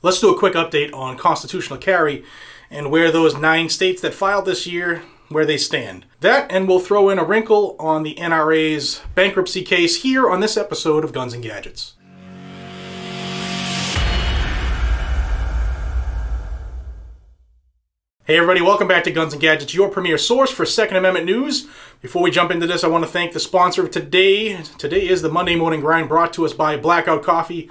Let's do a quick update on constitutional carry and where those 9 states that filed this year, where they stand. That, and we'll throw in a wrinkle on the NRA's bankruptcy case here on this episode of Guns and Gadgets. Hey everybody, welcome back to Guns and Gadgets, your premier source for Second Amendment news. Before we jump into this, I want to thank the sponsor of today. Today is the Monday Morning Grind, brought to us by Blackout Coffee.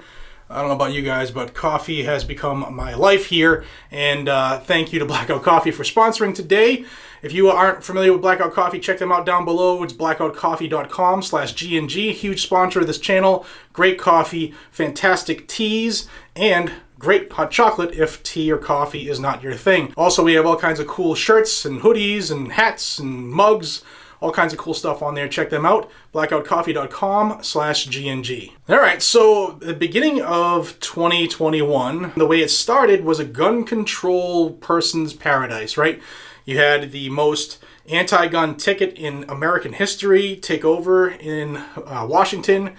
I don't know about you guys, but coffee has become my life here, and thank you to Blackout Coffee for sponsoring today. If you aren't familiar with Blackout Coffee, check them out down below. It's blackoutcoffee.com/GNG. Huge sponsor of this channel. Great coffee, fantastic teas, and great hot chocolate if tea or coffee is not your thing. Also, we have all kinds of cool shirts and hoodies and hats and mugs. All kinds of cool stuff on there. Check them out. blackoutcoffee.com/GNG. All right, so the beginning of 2021, the way it started was a gun control person's paradise, right? You had the most anti-gun ticket in American history take over in Washington,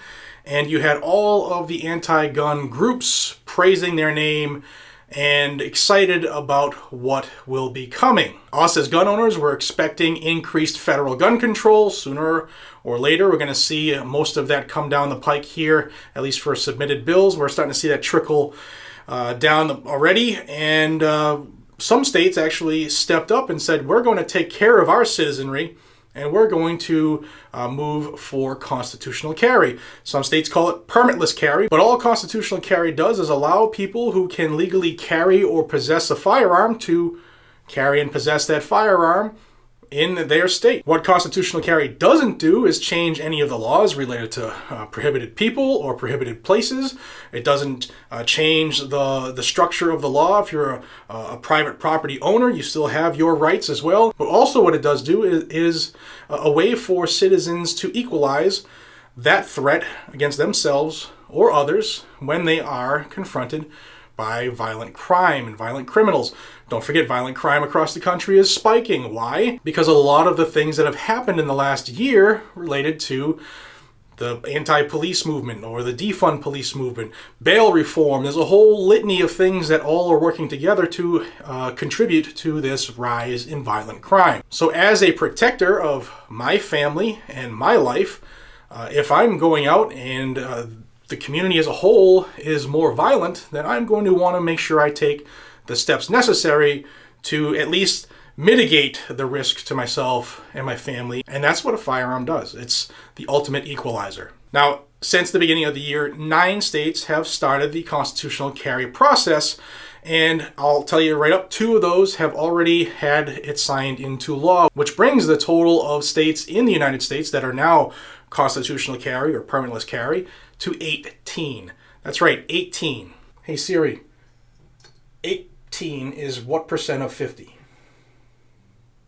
and you had all of the anti-gun groups praising their name and excited about what will be coming. Us as gun owners were expecting increased federal gun control. Sooner or later, we're going to see most of that come down the pike here, at least for submitted bills. We're starting to see that trickle down already, and some states actually stepped up and said, we're going to take care of our citizenry, and we're going to move for constitutional carry. Some states call it permitless carry, but all constitutional carry does is allow people who can legally carry or possess a firearm to carry and possess that firearm in their state. What constitutional carry doesn't do is change any of the laws related to prohibited people or prohibited places. It doesn't change the structure of the law. If you're a private property owner, you still have your rights as well. But also what it does do is a way for citizens to equalize that threat against themselves or others when they are confronted by violent crime and violent criminals. Don't forget, violent crime across the country is spiking. Why? Because a lot of the things that have happened in the last year related to the anti-police movement or the defund police movement, bail reform. There's a whole litany of things that all are working together to contribute to this rise in violent crime. So as a protector of my family and my life, if I'm going out and the community as a whole is more violent, then I'm going to want to make sure I take the steps necessary to at least mitigate the risk to myself and my family. And that's what a firearm does. It's the ultimate equalizer. Now, since the beginning of the year, 9 states have started the constitutional carry process. And I'll tell you right up, 2 of those have already had it signed into law, which brings the total of states in the United States that are now constitutional carry or permitless carry to 18. That's right, 18. Hey Siri, 18 is what percent of 50?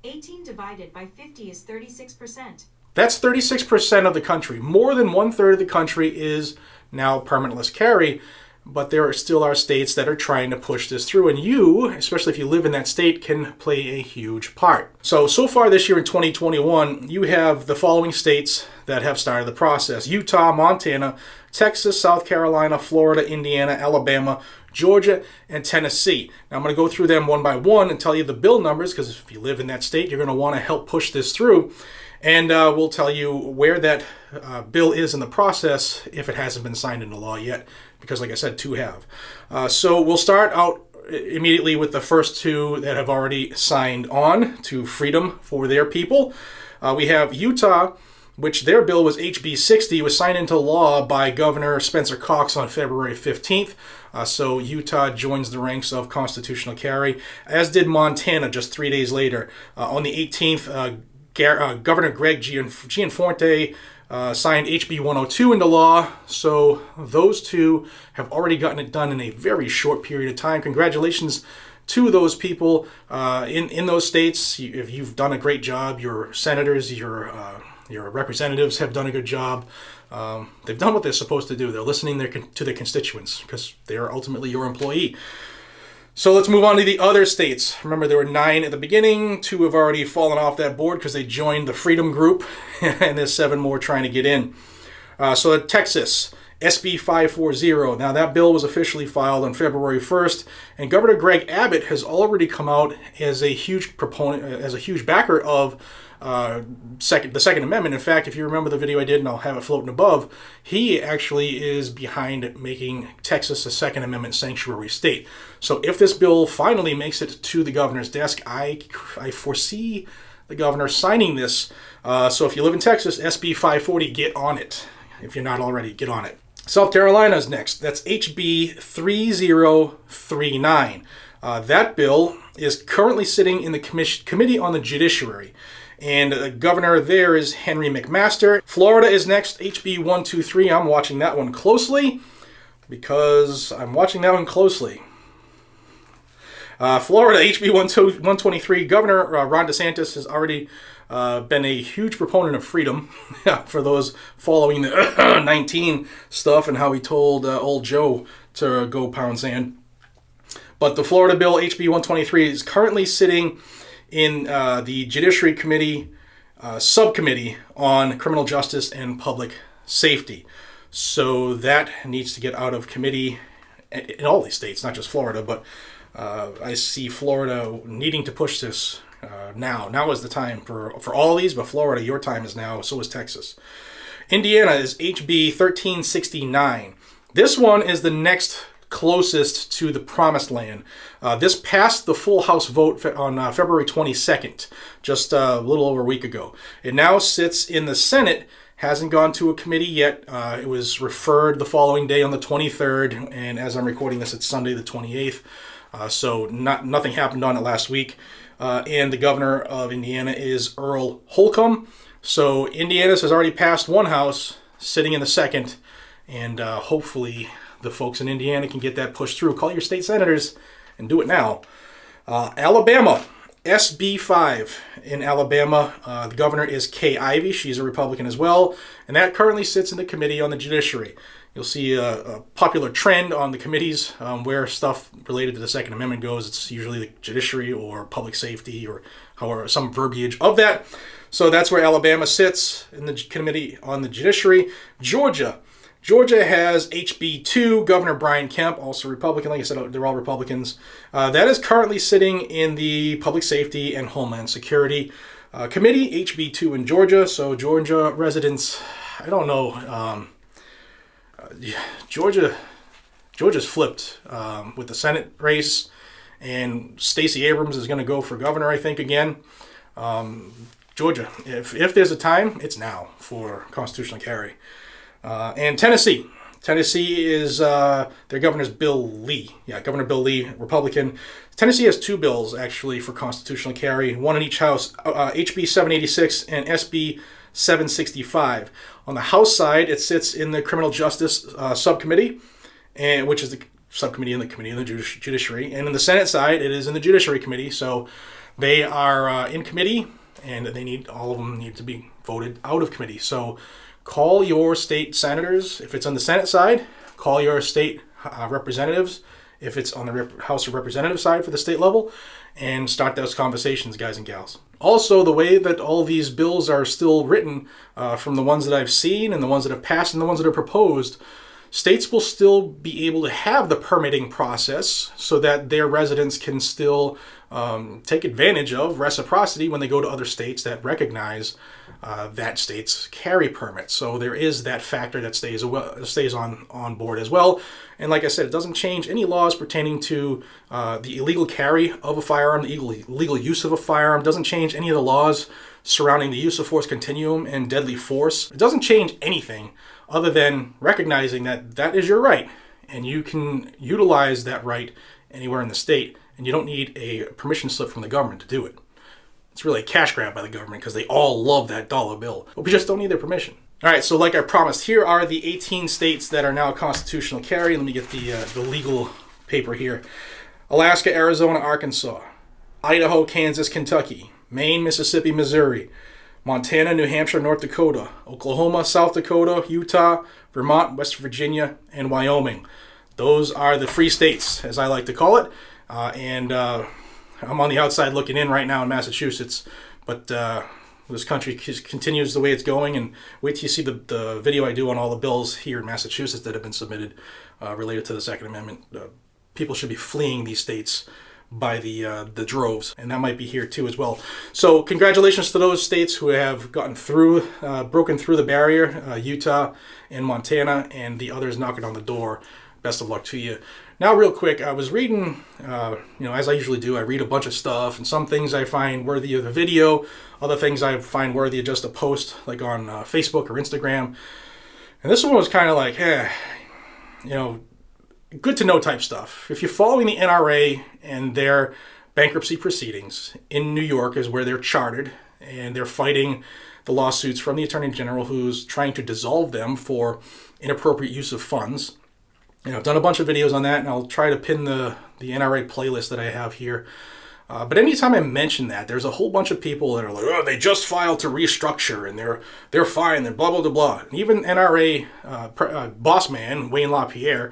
18 divided by 50 is 36%. That's 36% of the country. More than 1/3 of the country is now permitless carry, but there still are states that are trying to push this through, and you, especially if you live in that state, can play a huge part. So far this year in 2021, you have the following states that have started the process: Utah, Montana, Texas, South Carolina, Florida, Indiana, Alabama, Georgia, and Tennessee. Now I'm going to go through them one by one and tell you the bill numbers, because if you live in that state, you're going to want to help push this through. And we'll tell you where that bill is in the process if it hasn't been signed into law yet, because like I said, 2 have. So we'll start out immediately with the first 2 that have already signed on to freedom for their people. We have Utah, which their bill was HB 60, was signed into law by Governor Spencer Cox on February 15th. So Utah joins the ranks of constitutional carry, as did Montana just 3 days later. On the 18th, Governor Greg Gianforte signed HB 102 into law. So those 2 have already gotten it done in a very short period of time. Congratulations to those people in those states. You've done a great job. Your senators, your representatives have done a good job. They've done what they're supposed to do. They're listening to their constituents because they are ultimately your employee. So let's move on to the other states. Remember, there were 9 at the beginning. 2 have already fallen off that board because they joined the Freedom Group, and there's 7 more trying to get in. So Texas, SB 540. Now that bill was officially filed on February 1st, and Governor Greg Abbott has already come out as a huge proponent, as a huge backer of the Second Amendment. In fact, if you remember the video I did, and I'll have it floating above, he actually is behind making Texas a Second Amendment sanctuary state. So if this bill finally makes it to the governor's desk, I foresee the governor signing this. So if you live in Texas, SB 540, get on it. If you're not already, get on it. South Carolina is next. That's HB 3039. That bill is currently sitting in the Committee on the Judiciary. And the governor there is Henry McMaster. Florida is next, HB 123. I'm watching that one closely because I'm watching that one closely. Florida, HB 123. Governor Ron DeSantis has already been a huge proponent of freedom for those following the 19 stuff and how he told old Joe to go pound sand. But the Florida bill, HB 123, is currently sitting in the Judiciary Committee subcommittee on criminal justice and public safety. So that needs to get out of committee in all these states, not just Florida, but I see Florida needing to push this now. Now is the time for all of these, but Florida, your time is now, so is Texas. Indiana is HB 1369. This one is the next closest to the promised land. This passed the full House vote on February 22nd, just a little over a week ago. It now sits in the Senate, hasn't gone to a committee yet. It was referred the following day on the 23rd, and as I'm recording this, it's Sunday the 28th. So nothing happened on it last week. And the governor of Indiana is Earl Holcomb. So Indiana's has already passed one house, sitting in the second, and hopefully the folks in Indiana can get that pushed through. Call your state senators and do it now. Alabama, SB 5 in Alabama. The governor is Kay Ivey. She's a Republican as well, and that currently sits in the Committee on the Judiciary. You'll see a popular trend on the committees where stuff related to the Second Amendment goes. It's usually the judiciary or public safety or however some verbiage of that. So that's where Alabama sits in the Committee on the Judiciary. Georgia has HB 2, Governor Brian Kemp, also Republican. Like I said, they're all Republicans. That is currently sitting in the Public Safety and Homeland Security Committee, HB 2 in Georgia. So Georgia residents, I don't know, Georgia's flipped with the Senate race, and Stacey Abrams is going to go for governor, I think, again. Georgia, if there's a time, it's now for constitutional carry. And Tennessee is their governor's Bill Lee. Yeah, Governor Bill Lee, Republican. Tennessee has two bills, actually, for constitutional carry, one in each house, HB 786 and SB 765. On the House side, it sits in the Criminal Justice Subcommittee, which is the subcommittee in the Committee on the Judiciary. And in the Senate side, it is in the Judiciary Committee. So they are in committee, and all of them need to be voted out of committee. So call your state senators if it's on the Senate side. Call your state representatives if it's on the House of Representatives side for the state level, and start those conversations, guys and gals. Also, the way that all these bills are still written, from the ones that I've seen and the ones that have passed and the ones that are proposed, states will still be able to have the permitting process so that their residents can still take advantage of reciprocity when they go to other states that recognize that state's carry permit. So there is that factor that stays on board as well. And like I said, it doesn't change any laws pertaining to the illegal carry of a firearm, the illegal use of a firearm. It doesn't change any of the laws surrounding the use of force continuum and deadly force. It doesn't change anything other than recognizing that that is your right, and you can utilize that right anywhere in the state, and you don't need a permission slip from the government to do it. It's really a cash grab by the government because they all love that dollar bill, but we just don't need their permission. All right, so like I promised, here are the 18 states that are now constitutional carry. Let me get the legal paper here. Alaska, Arizona, Arkansas, Idaho, Kansas, Kentucky, Maine, Mississippi, Missouri, Montana, New Hampshire, North Dakota, Oklahoma, South Dakota, Utah, Vermont, West Virginia, and Wyoming. Those are the free states, as I like to call it. And I'm on the outside looking in right now in Massachusetts, but this country continues the way it's going, and wait till you see the video I do on all the bills here in Massachusetts that have been submitted related to the Second Amendment. People should be fleeing these states by the droves, and that might be here too as well. So congratulations to those states who have gotten through, broken through the barrier, Utah and Montana, and the others knocking on the door. Best of luck to you. Now, real quick, I was reading, as I usually do, I read a bunch of stuff, and some things I find worthy of a video, other things I find worthy of just a post, like on Facebook or Instagram. And this one was kind of like, good to know type stuff. If you're following the NRA and their bankruptcy proceedings, in New York is where they're chartered, and they're fighting the lawsuits from the Attorney General who's trying to dissolve them for inappropriate use of funds. I've done a bunch of videos on that, and I'll try to pin the NRA playlist that I have here. But anytime I mention that, there's a whole bunch of people that are like, oh, they just filed to restructure, and they're fine, and blah, blah, blah, blah. And even NRA boss man, Wayne LaPierre,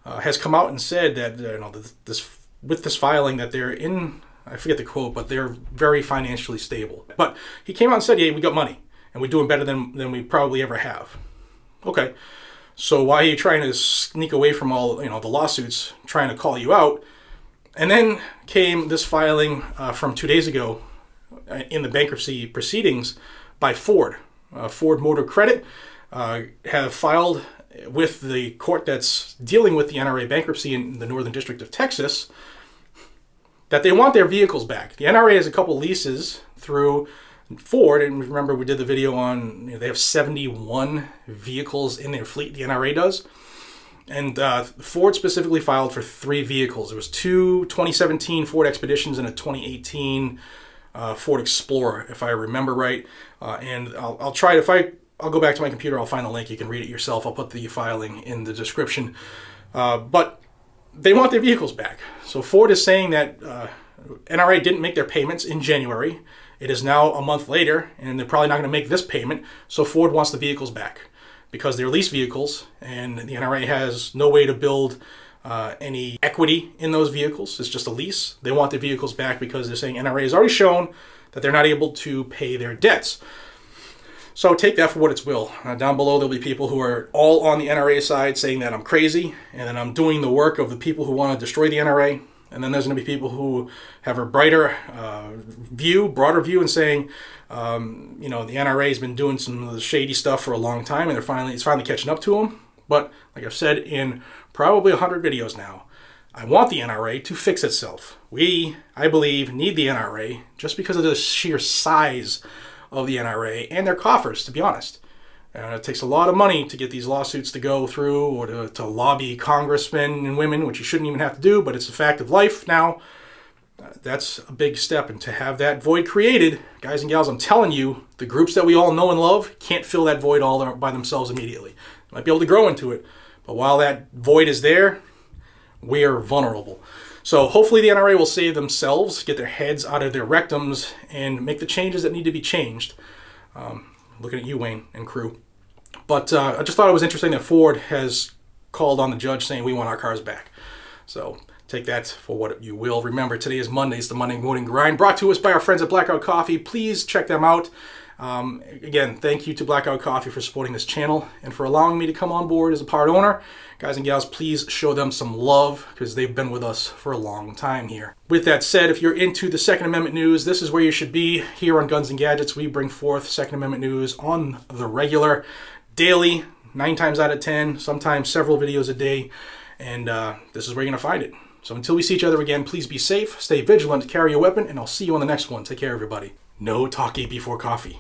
has come out and said that with this filing that they're in, I forget the quote, but they're very financially stable. But he came out and said, yeah, we got money, and we're doing better than we probably ever have. Okay. So why are you trying to sneak away from all, the lawsuits, trying to call you out? And then came this filing from 2 days ago in the bankruptcy proceedings by Ford. Ford Motor Credit have filed with the court that's dealing with the NRA bankruptcy in the Northern District of Texas that they want their vehicles back. The NRA has a couple leases through Ford, and remember we did the video on, they have 71 vehicles in their fleet, the NRA does. And Ford specifically filed for 3 vehicles. There was 2 2017 Ford Expeditions and a 2018 Ford Explorer, if I remember right. And I'll try to, I'll go back to my computer, I'll find the link, you can read it yourself. I'll put the filing in the description. But they want their vehicles back. So Ford is saying that NRA didn't make their payments in January. It is now a month later, and they're probably not going to make this payment, so Ford wants the vehicles back because they're lease vehicles, and the NRA has no way to build any equity in those vehicles. It's just a lease. They want the vehicles back because they're saying NRA has already shown that they're not able to pay their debts. So take that for what it's will. Down below, there'll be people who are all on the NRA side saying that I'm crazy, and that I'm doing the work of the people who want to destroy the NRA. And then there's going to be people who have a brighter broader view, and saying, the NRA has been doing some of the shady stuff for a long time, and it's finally catching up to them. But like I've said in probably 100 videos now, I want the NRA to fix itself. We, I believe, need the NRA just because of the sheer size of the NRA and their coffers, to be honest. It takes a lot of money to get these lawsuits to go through, or to lobby congressmen and women, which you shouldn't even have to do, but it's a fact of life now. That's a big step. And to have that void created, guys and gals, I'm telling you, the groups that we all know and love can't fill that void all by themselves immediately. They might be able to grow into it, but while that void is there, we're vulnerable. So hopefully the NRA will save themselves, get their heads out of their rectums, and make the changes that need to be changed. Looking at you, Wayne, and crew. But I just thought it was interesting that Ford has called on the judge saying we want our cars back. So take that for what you will. Remember, today is Monday. It's the Monday Morning Grind, brought to us by our friends at Blackout Coffee. Please check them out. Again, thank you to Blackout Coffee for supporting this channel and for allowing me to come on board as a part owner. Guys and gals, please show them some love because they've been with us for a long time here. With that said, if you're into the Second Amendment news, this is where you should be. Here on Guns and Gadgets, we bring forth Second Amendment news on the regular, daily, 9 times out of 10, sometimes several videos a day, and this is where you're going to find it. So until we see each other again, please be safe, stay vigilant, carry a weapon, and I'll see you on the next one. Take care, everybody. No talkie before coffee.